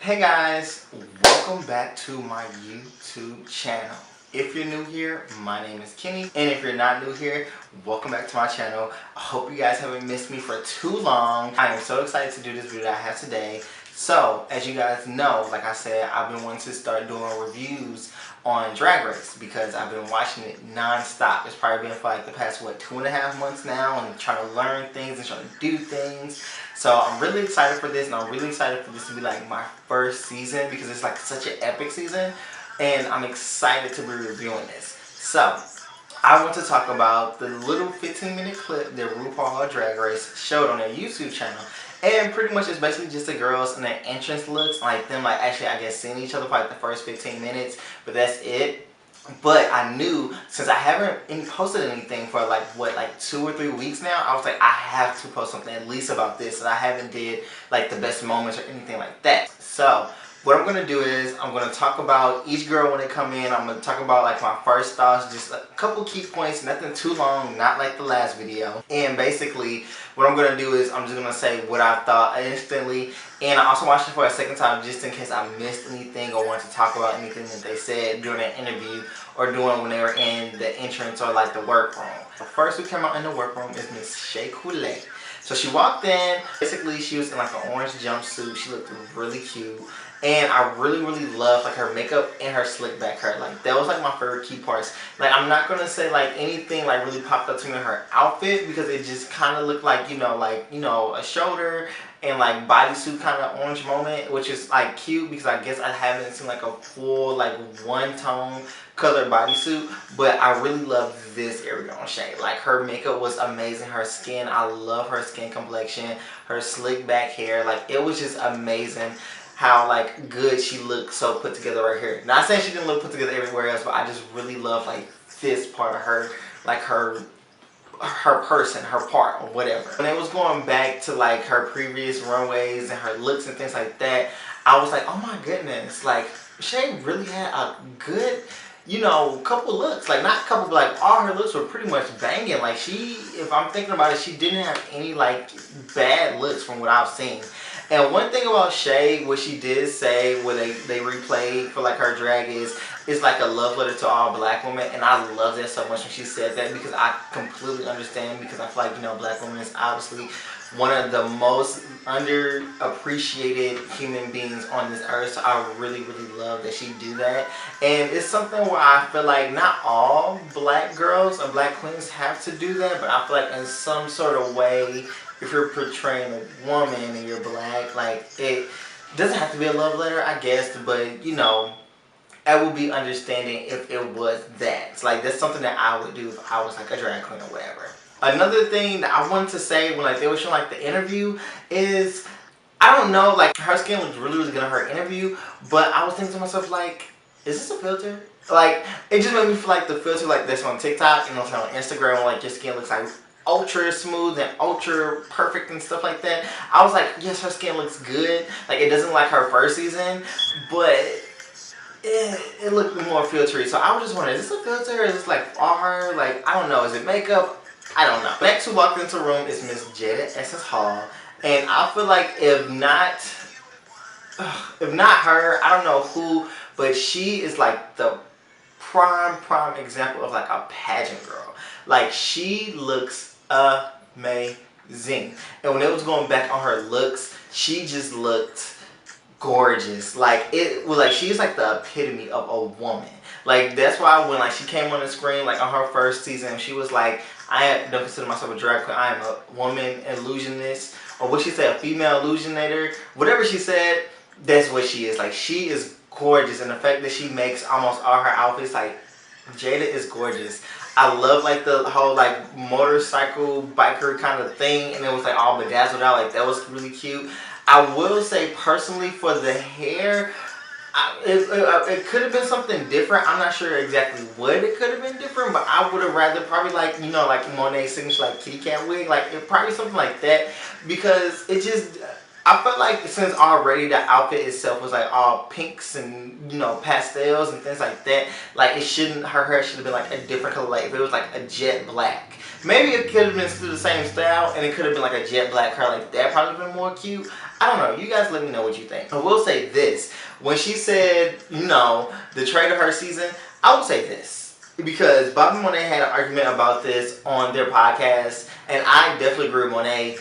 Hey guys, welcome back to my YouTube channel. If you're new here, my name is Kenny, and if you're not new here, welcome back to my channel. I hope you guys haven't missed me for too long. I am so excited to do this video that I have today. So, as you guys know, like I said, I've been wanting to start doing reviews on Drag Race because I've been watching it non-stop. It's probably been for like the past, 2.5 months now, and trying to learn things and trying to do things. So I'm really excited for this, and I'm really excited for this to be like my first season because it's like such an epic season, and I'm excited to be reviewing this. So I want to talk about the little 15-minute clip that Rupauls Drag Race showed on their YouTube channel. And pretty much it's basically just the girls and their entrance looks, like them like actually I guess seeing each other for like the first 15 minutes, but that's it. But I knew, since I haven't posted anything for like 2 or 3 weeks now, I was like, I have to post something at least about this, and I haven't did like the best moments or anything like that. So what I'm going to do is I'm going to talk about each girl when they come in. I'm going to talk about like my first thoughts, just a couple key points, nothing too long, not like the last video. And basically what I'm going to do is I'm just going to say what I thought instantly. And I also watched it for a second time just in case I missed anything or wanted to talk about anything that they said during an interview or doing when they were in the entrance or like the workroom. The first who came out in the workroom is Miss Shae. So she walked in, basically she was in like an orange jumpsuit. She looked really cute. And I really loved like her makeup and her slick back hair. Like that was like my favorite key parts. Like I'm not gonna say like anything like really popped up to me in her outfit because it just kind of looked like a shoulder and like bodysuit kind of orange moment, which is like cute because I guess I haven't seen like a full like one tone color bodysuit. But I really love this area on Shae. Like her makeup was amazing. Her skin, I love her skin complexion. Her slick back hair, like it was just amazing. How like good she looked, so put together right here. Not saying she didn't look put together everywhere else, but I just really love like this part of her, like her person, her part or whatever. When it was going back to like her previous runways and her looks and things like that, I was like, oh my goodness, like Shae really had a good, couple looks. Like not couple, but like all her looks were pretty much banging. Like she, if I'm thinking about it, she didn't have any like bad looks from what I've seen. And one thing about Shae, what she did say when they replayed for like her drag is like a love letter to all black women, and I love that so much when she said that because I completely understand, because I feel like black women is obviously one of the most underappreciated human beings on this earth. So I really love that she do that, and it's something where I feel like not all black girls or black queens have to do that, but I feel like in some sort of way, if you're portraying a woman and you're black, like it doesn't have to be a love letter, I guess, but I would be understanding if it was that. It's like that's something that I would do if I was like a drag queen or whatever. Another thing that I wanted to say when like they were showing like the interview is, I don't know, like her skin looked really good in her interview, but I was thinking to myself like, is this a filter? Like it just made me feel like the filter like this on TikTok and also on Instagram, like your skin looks like ultra smooth and ultra perfect and stuff like that. I was like, yes, her skin looks good. Like it doesn't like her first season, but it looked more filtery. So I was just wondering, is this a filter? Is this like all her? Like I don't know. Is it makeup? I don't know. Next who walked into the room is Miss Jada Essence Hall, and I feel like if not her, I don't know who, but she is like the prime example of like a pageant girl. Like she looks amazing, and when it was going back on her looks, she just looked gorgeous. Like it was like she's like the epitome of a woman. Like that's why when like she came on the screen like on her first season, she was like, I don't consider myself a drag queen, I am a woman illusionist, or what she said, a female illusionator, whatever she said, that's what she is. Like she is gorgeous, and the fact that she makes almost all her outfits, like Jada is gorgeous. I love like the whole like motorcycle biker kind of thing, and it was like all bedazzled out. Like that was really cute. I will say personally for the hair, it could have been something different. I'm not sure exactly what it could have been different, but I would have rather probably like like Monet's signature like kitty cat wig, like it probably something like that, because it just, I felt like since already the outfit itself was like all pinks and pastels and things like that, like it shouldn't, her hair should have been like a different color. Like if it was like a jet black, maybe it could have been still the same style and it could have been like a jet black hair, like that probably been more cute. I don't know. You guys let me know what you think. I will say this. When she said, you know, the trade of her season, I will say this. Because Bobby and Monet had an argument about this on their podcast. And I definitely agree with Monet.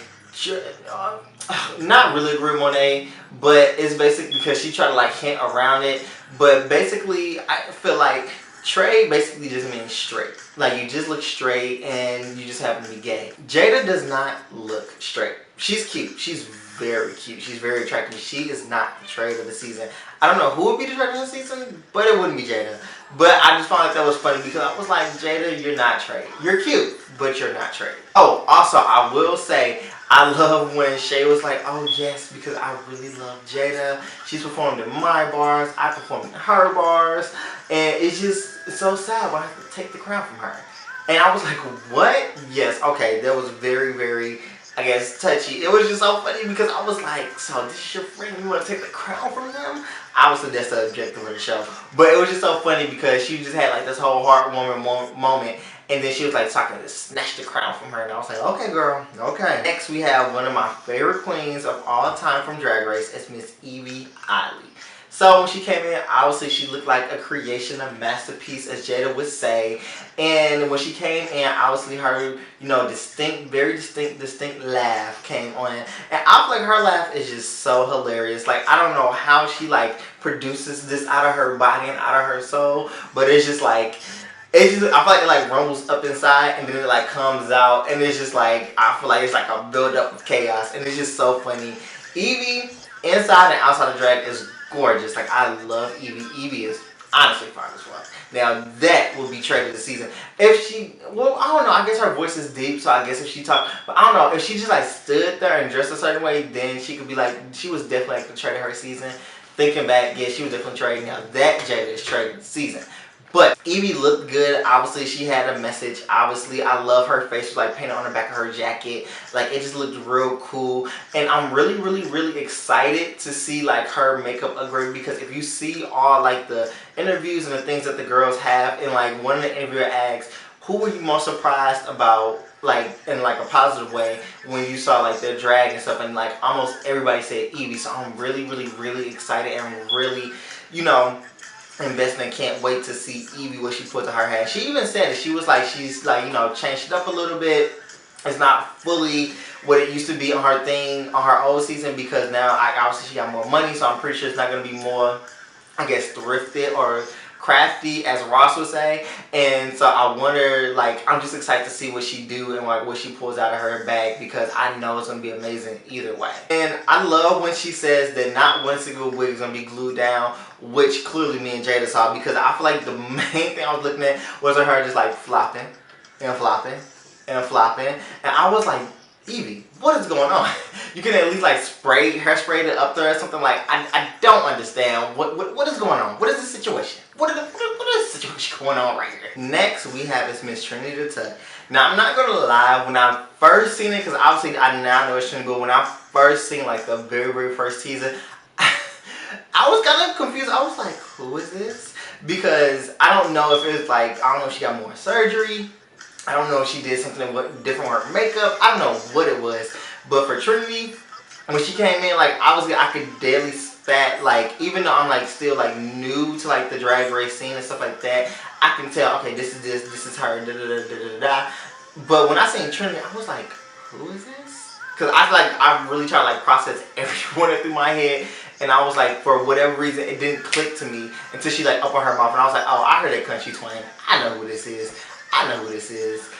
Not really agree with Monet, but it's basically because she tried to like hint around it. But basically, I feel like Trey basically just means straight. Like, you just look straight and you just happen to be gay. Jada does not look straight. She's cute. She's very cute. She's very attractive. She is not the trade of the season. I don't know who would be the trade of the season, but it wouldn't be Jada. But I just found like that was funny because I was like, Jada, you're not trade. You're cute, but you're not trade. Oh, also, I will say, I love when Shae was like, oh yes, because I really love Jada. She's performed in my bars. I performed in her bars. And it's just so sad when I have to take the crown from her. And I was like, what? Yes, okay, that was very, very, I guess, touchy. It was just so funny because I was like, so this is your friend, you want to take the crown from him? Obviously, that's the objective of the show. But it was just so funny because she just had like this whole heartwarming moment. And then she was like talking to snatch the crown from her. And I was like, okay, girl, okay. Next, we have one of my favorite queens of all time from Drag Race. It's Miss Evie. So when she came in, obviously she looked like a creation, a masterpiece, as Jada would say. And when she came in, obviously her, you know, very distinct laugh came on. And I feel like her laugh is just so hilarious. Like, I don't know how she like produces this out of her body and out of her soul, but it's just like, I feel like it like rumbles up inside and then it like comes out, and it's just like, I feel like it's like a build up of chaos, and it's just so funny. Evie, inside and outside of drag, is gorgeous. Like, I love Evie. Evie is honestly fine as well. Now, that will be trade of the season. If she, well, I don't know, I guess her voice is deep, so I guess if she talked, but I don't know, if she just like stood there and dressed a certain way, then she could be like, she was definitely like the trade of her season. Thinking back, yeah, she was definitely trading. Now, that Jada is trade of the season. But Evie looked good. Obviously, she had a message. Obviously, I love her face was like painted on the back of her jacket. Like, it just looked real cool. And I'm really, really, really excited to see like her makeup upgrade, because if you see all like the interviews and the things that the girls have, and like one of the interviewer asks, who were you most surprised about, like in like a positive way, when you saw like their drag and stuff, and like almost everybody said Evie. So I'm really, really, really excited and really, you know, investing and can't wait to see Evie, what she put to her hair. She even said it. She was like, she's like, you know, changed it up a little bit. It's not fully what it used to be on her thing, on her old season, because now obviously she got more money, so I'm pretty sure it's not going to be more, I guess, thrifted or crafty, as Ross would say. And so I wonder, like, I'm just excited to see what she do and like what she pulls out of her bag, because I know it's going to be amazing either way. And I love when she says that not one single wig is going to be glued down, which clearly me and Jada saw, because I feel like the main thing I was looking at was her just like flopping and flopping and flopping. And I was like, Evie, what is going on? You can at least like hairspray it up there or something. Like, I don't understand what is going on. What is the situation? What is the situation going on right here? Next we have is Miss Trinity the Tuck. Now, I'm not gonna lie, when I first seen it, because obviously I now know it's Trinity, but when I first seen like the very, very first teaser, I was kind of confused. I was like, who is this? Because I don't know if it's like, I don't know if she got more surgery. I don't know if she did something different with her makeup. I don't know what it was. But for Trinity, when she came in, like, obviously I could daily stat, like, even though I'm like still like new to like the drag race scene and stuff like that, I can tell, okay, this is her, da da da da da da. But when I seen Trinity, I was like, who is this? Because I feel like I really tried to like process everyone through my head. And I was like, for whatever reason, it didn't click to me until she like opened her mouth. And I was like, oh, I heard that country twang. I know who this is. I know who this is.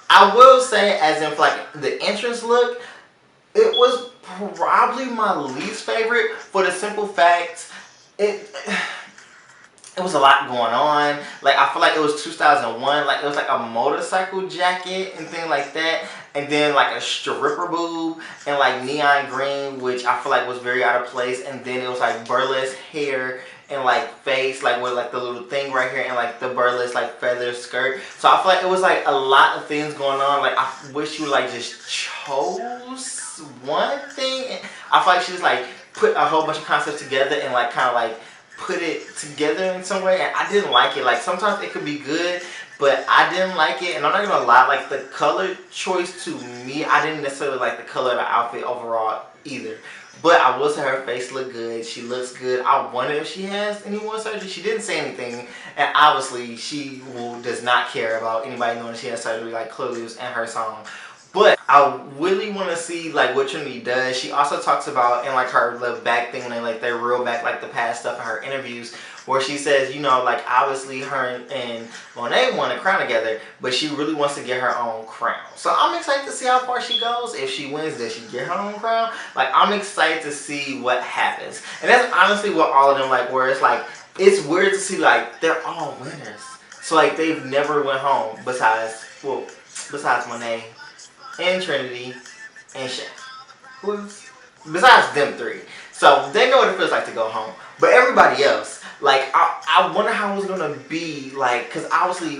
I will say, as in like the entrance look, it was probably my least favorite, for the simple fact it was a lot going on. Like, I feel like it was 2001. Like, it was like a motorcycle jacket and things like that, and then like a stripper boob and like neon green, which I feel like was very out of place. And then it was like burlesque hair and like face, like with like the little thing right here, and like the burlesque like feather skirt. So I feel like it was like a lot of things going on. Like, I wish you like just chose one thing. I feel like she just like put a whole bunch of concepts together and like kind of like put it together in some way, and I didn't like it. Like, sometimes it could be good, but I didn't like it. And I'm not gonna lie, like the color choice, to me, I didn't necessarily like the color of the outfit overall either. But I will say her face look good. She looks good. I wonder if she has any more surgery. She didn't say anything, and obviously she does not care about anybody knowing she has surgery. Like clearly it was in her song. But I really want to see like what Trinity does. She also talks about in like her little back thing when they reel back like the past stuff in her interviews, where she says, you know, like obviously her and Monet won a crown together, but she really wants to get her own crown. So I'm excited to see how far she goes. If she wins, does she get her own crown? Like I'm excited to see what happens. And that's honestly what all of them like, where it's like, it's weird to see like they're all winners. So like they've never went home besides Monet and Trinity and Shae. Who else? Besides them three. So they know what it feels like to go home. But everybody else, like, I wonder how it's going to be, like, because obviously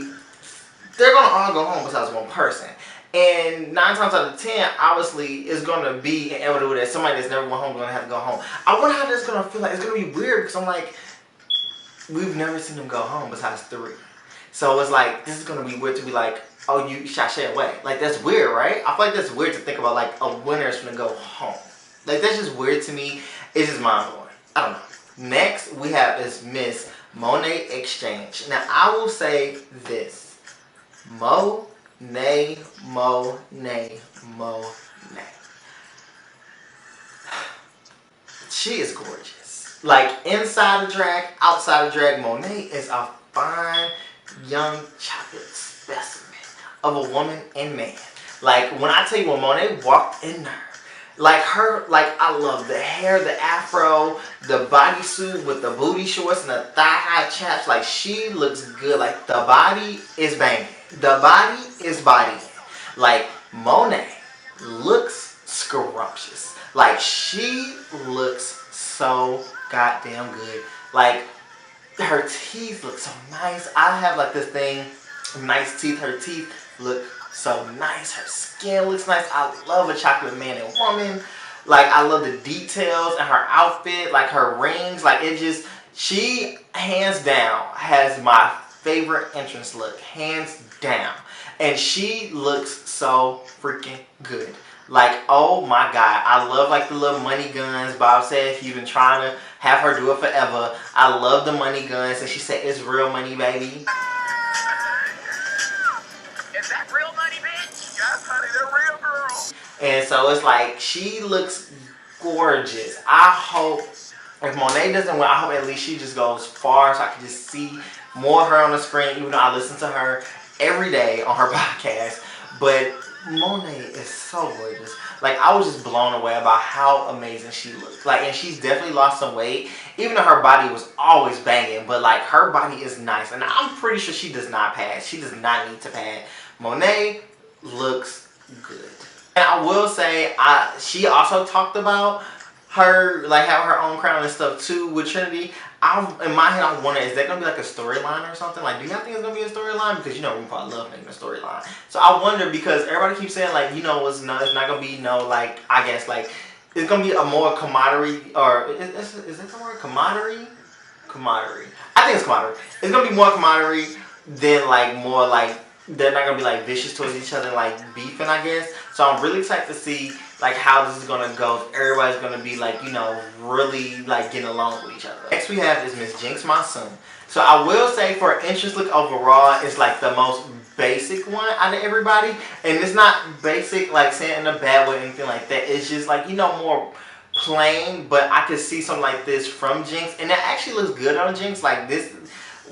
they're going to all go home besides one person. And 9 times out of 10, obviously, it's going to be inevitable that somebody that's never went home is going to have to go home. I wonder how that's going to feel like. It's going to be weird because I'm like, we've never seen them go home besides 3. So it's like, this is going to be weird to be like, oh, you shot Shae away. Like, that's weird, right? I feel like that's weird to think about, like, a winner is going to go home. Like, that's just weird to me. It's just mind-blowing. I don't know. Next, we have is Miss Monet Exchange. Now, I will say this. Monet. She is gorgeous. Like, inside the drag, outside the drag, Monet is a fine, young chocolate specimen of a woman and man. Like, when I tell you when Monet walked in there, like her, like I love the hair, the afro, the bodysuit with the booty shorts and the thigh-high chaps. Like she looks good. Like the body is banging. The body is bodying. Like Monet looks scrumptious. Like she looks so goddamn good. Like her teeth look so nice. I have like this thing, nice teeth. Her teeth look so nice. Her skin looks nice. I love a chocolate man and woman. Like I love the details and her outfit, like her rings. Like it just, she hands down has my favorite entrance look, hands down. And she looks so freaking good. Like, oh my god, I love like the little money guns. Bob said he's been trying to have her do it forever. I love the money guns, and she said it's real money, baby. And so it's like, she looks gorgeous. I hope, if Monet doesn't win, I hope at least she just goes far so I can just see more of her on the screen, even though I listen to her every day on her podcast. But Monet is so gorgeous. Like, I was just blown away about how amazing she looked. Like, and she's definitely lost some weight, even though her body was always banging. But, like, her body is nice. And I'm pretty sure she does not pass. She does not need to pad. Monet looks good. And I will say, she also talked about her, like, having her own crown and stuff, too, with Trinity. In my head, I wonder, is that going to be, like, a storyline or something? Like, do y'all think it's going to be a storyline? Because, you know, RuPaul love making a storyline. So, I wonder, because everybody keeps saying, like, you know, it's not going to be no, like, I guess, like, it's going to be a more camaraderie, or, is that the word? Camaraderie? Camaraderie. I think it's camaraderie. It's going to be more camaraderie than, like, more, like, they're not going to be, like, vicious towards each other, like, beefing, I guess. So I'm really excited to see, like, how this is going to go. Everybody's going to be, like, you know, really, like, getting along with each other. Next we have is Miss Jinx Monsoon. So I will say for entrance look overall, it's, like, the most basic one out of everybody. And it's not basic, like, saying in a bad way or anything like that. It's just, like, you know, more plain. But I could see something like this from Jinx. And it actually looks good on Jinx. Like, this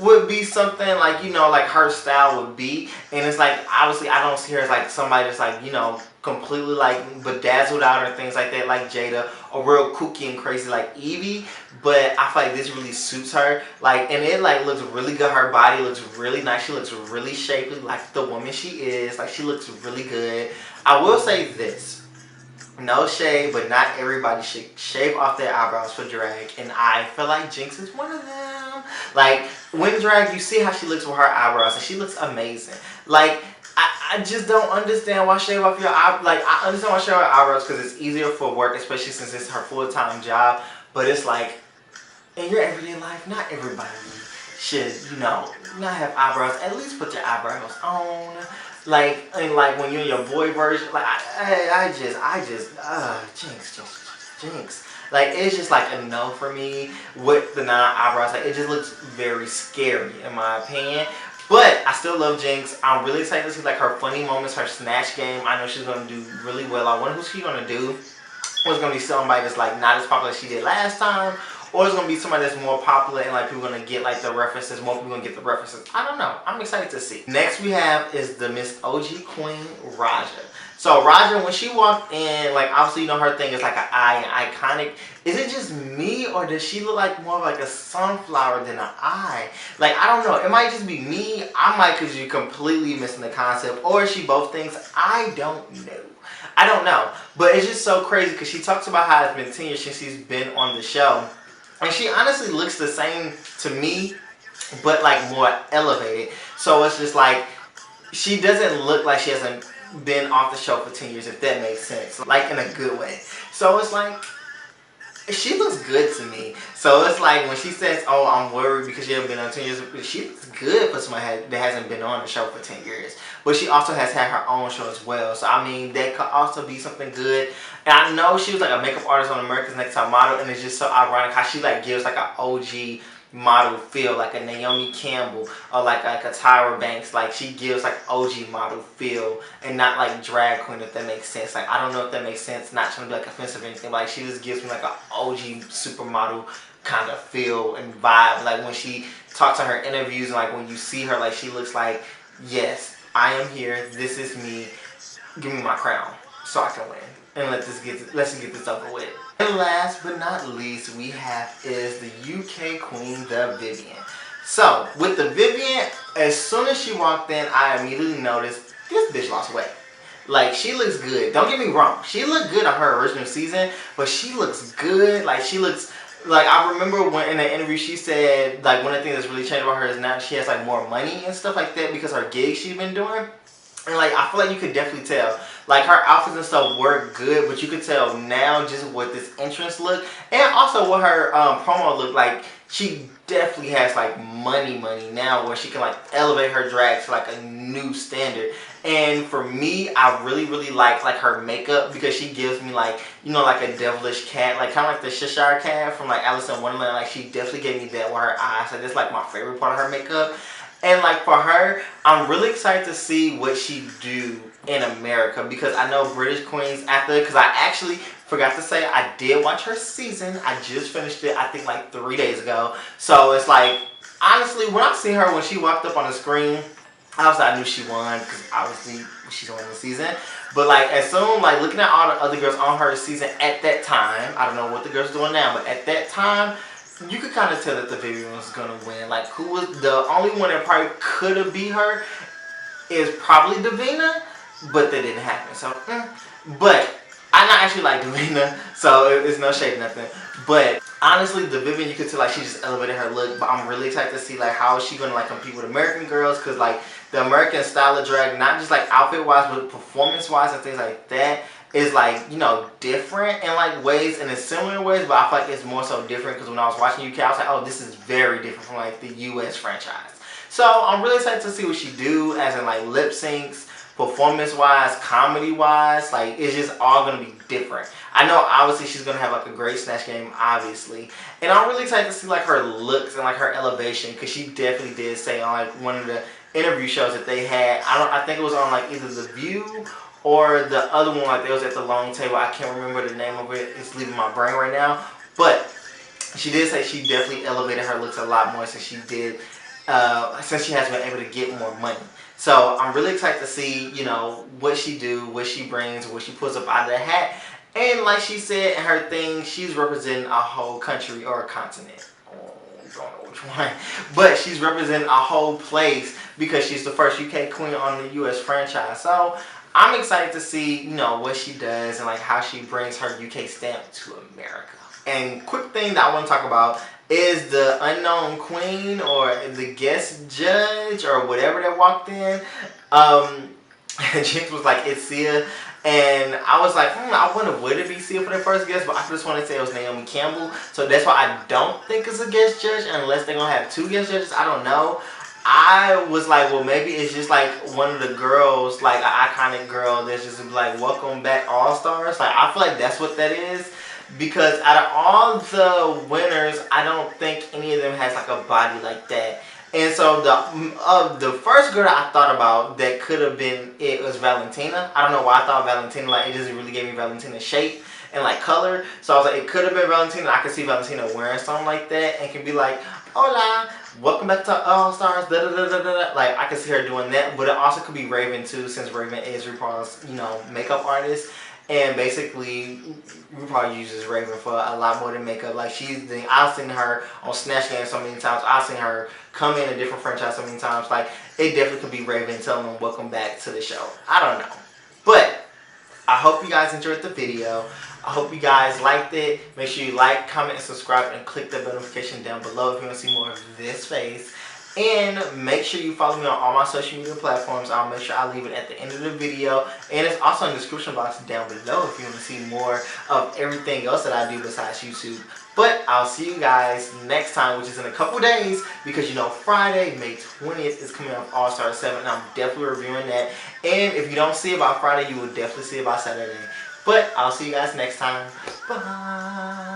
would be something like, you know, like her style would be. And it's like, obviously I don't see her as like somebody that's like, you know, completely like bedazzled out or things like that, like Jada, or real kooky and crazy like Evie. But I feel like this really suits her. Like, and it like looks really good. Her body looks really nice. She looks really shapely like the woman she is. Like, she looks really good. I will say this. No shade, but not everybody should shave off their eyebrows for drag. And I feel like Jinx is one of them. Like, when drag, you see how she looks with her eyebrows, and she looks amazing. Like, I just don't understand why shave off your eyebrows. Like, I understand why shave off your eyebrows because it's easier for work, especially since it's her full-time job. But it's like, in your everyday life, not everybody should, you know, not have eyebrows. At least put your eyebrows on. Like, and like when you're in your boy version, like, Jinx. Like, it's just like a no for me with the 9 eyebrows. Like, it just looks very scary in my opinion. But I still love Jinx. I'm really excited to see like her funny moments, her snatch game. I know she's gonna do really well. I wonder who she's gonna do. Or it's gonna be somebody that's like not as popular as she did last time, or it's gonna be somebody that's more popular and like people gonna get like the references, more people gonna get the references. I don't know. I'm excited to see. Next we have is the Miss OG Queen, Raja. So Raja, when she walked in, like obviously you know her thing is like an eye and iconic. Is it just me or does she look like more like a sunflower than an eye? Like I don't know. It might just be me. I might because you're completely missing the concept, or is she both things? I don't know. I don't know, but it's just so crazy because she talks about how it's been 10 years since she's been on the show, and she honestly looks the same to me, but like more elevated. So it's just like she doesn't look like she hasn't been off the show for 10 years, if that makes sense, like in a good way. So it's like she looks good to me. So it's like when she says, oh, I'm worried because she hasn't been on 10 years, she looks good for somebody that hasn't been on the show for 10 years. But she also has had her own show as well. So I mean, that could also be something good. And I know she was like a makeup artist on America's Next Top Model, and it's just so ironic how she like gives like an OG model feel, like a Naomi Campbell or like a Tyra Banks. Like she gives like OG model feel and not like drag queen, if that makes sense. Like I don't know if that makes sense, not trying to be like offensive or anything, but like she just gives me like an OG supermodel kind of feel and vibe. Like when she talks in her interviews and like when you see her, like she looks like, yes, I am here, this is me, give me my crown so I can win. And let's get this over with. And last but not least, we have is the UK queen, the Vivian. So with the Vivian, as soon as she walked in, I immediately noticed this bitch lost weight. Like she looks good. Don't get me wrong, she looked good on her original season, but she looks good. Like she looks like, I remember when in the interview she said like one of the things that's really changed about her is now she has like more money and stuff like that because her gigs she's been doing. And like I feel like you could definitely tell, like her outfits and stuff were good, but you could tell now just what this entrance look and also what her promo looked like. She definitely has like money now where she can like elevate her drag to like a new standard. And for me, I really like her makeup because she gives me like, you know, like a devilish cat, like kind of like the Cheshire cat from like Alice in Wonderland. Like she definitely gave me that with her eyes. So that's like my favorite part of her makeup. And like for her, I'm really excited to see what she do in America because I know British queens after, because I actually forgot to say I did watch her season. I just finished it I think like 3 days ago. So it's like, honestly, when I see her when she walked up on the screen, obviously I knew she won because obviously she's on the season. But like as soon, like looking at all the other girls on her season at that time, I don't know what the girls doing now, but at that time, you could kind of tell that the Vivian was gonna win. Like who was the only one that probably could have beat her is probably Davina, but that didn't happen. So, but I not actually like Davina, so it's no shade nothing. But honestly, the Vivian, you could tell like she just elevated her look. But I'm really excited to see like how is she gonna like compete with American girls, because like the American style of drag, not just like outfit wise, but performance wise and things like that, is like, you know, different in like ways and in similar ways, but I feel like it's more so different because when I was watching UK, I was like, oh, this is very different from like the US franchise. So I'm really excited to see what she do, as in like lip syncs, performance wise, comedy wise. Like it's just all gonna be different. I know obviously she's gonna have like a great snatch game, obviously, and I'm really excited to see like her looks and like her elevation, because she definitely did say on like one of the interview shows that they had, I think it was on like either The View or the other one, like they was at the long table. I can't remember the name of it. It's leaving my brain right now. But she did say she definitely elevated her looks a lot more since she did, since she has been able to get more money. So I'm really excited to see, you know, what she do, what she brings, what she pulls up out of the hat. And like she said in her thing, she's representing a whole country or a continent. Don't know which one, but she's representing a whole place because she's the first UK queen on the US franchise. So I'm excited to see, you know, what she does and like how she brings her UK stamp to America. And quick thing that I want to talk about is the unknown queen or the guest judge or whatever that walked in. Jinx was like, it's Sia. And I was like, I wonder would it be Sia for the first guest, but I just want to say it was Naomi Campbell. So that's why I don't think it's a guest judge unless they're going to have 2 guest judges. I don't know. I was like, well, maybe it's just like one of the girls, like an iconic girl that's just like, welcome back All Stars. Like, I feel like that's what that is. because out of all the winners, I don't think any of them has like a body like that. And so the first girl I thought about that could have been it was Valentina. I don't know why I thought Valentina, like it doesn't really give me Valentina's shape and like color. So I was like, it could have been Valentina. I could see Valentina wearing something like that and can be like, hola, welcome back to All Stars, da da da da da. Like I could see her doing that, but it also could be Raven too, since Raven is Rupauls, makeup artist. And basically, RuPaul uses Raven for a lot more than makeup. Like I've seen her on Snatch Game so many times. I've seen her come in a different franchise so many times. Like it definitely could be Raven telling them welcome back to the show. I don't know, but I hope you guys enjoyed the video. I hope you guys liked it. Make sure you like, comment, and subscribe, and click the bell notification down below if you want to see more of this face. And make sure you follow me on all my social media platforms. I'll make sure I leave it at the end of the video. And it's also in the description box down below if you want to see more of everything else that I do besides YouTube. But I'll see you guys next time, which is in a couple days, because Friday, May 20th is coming up All Star 7, and I'm definitely reviewing that. And if you don't see it by Friday, you will definitely see it by Saturday. But I'll see you guys next time. Bye.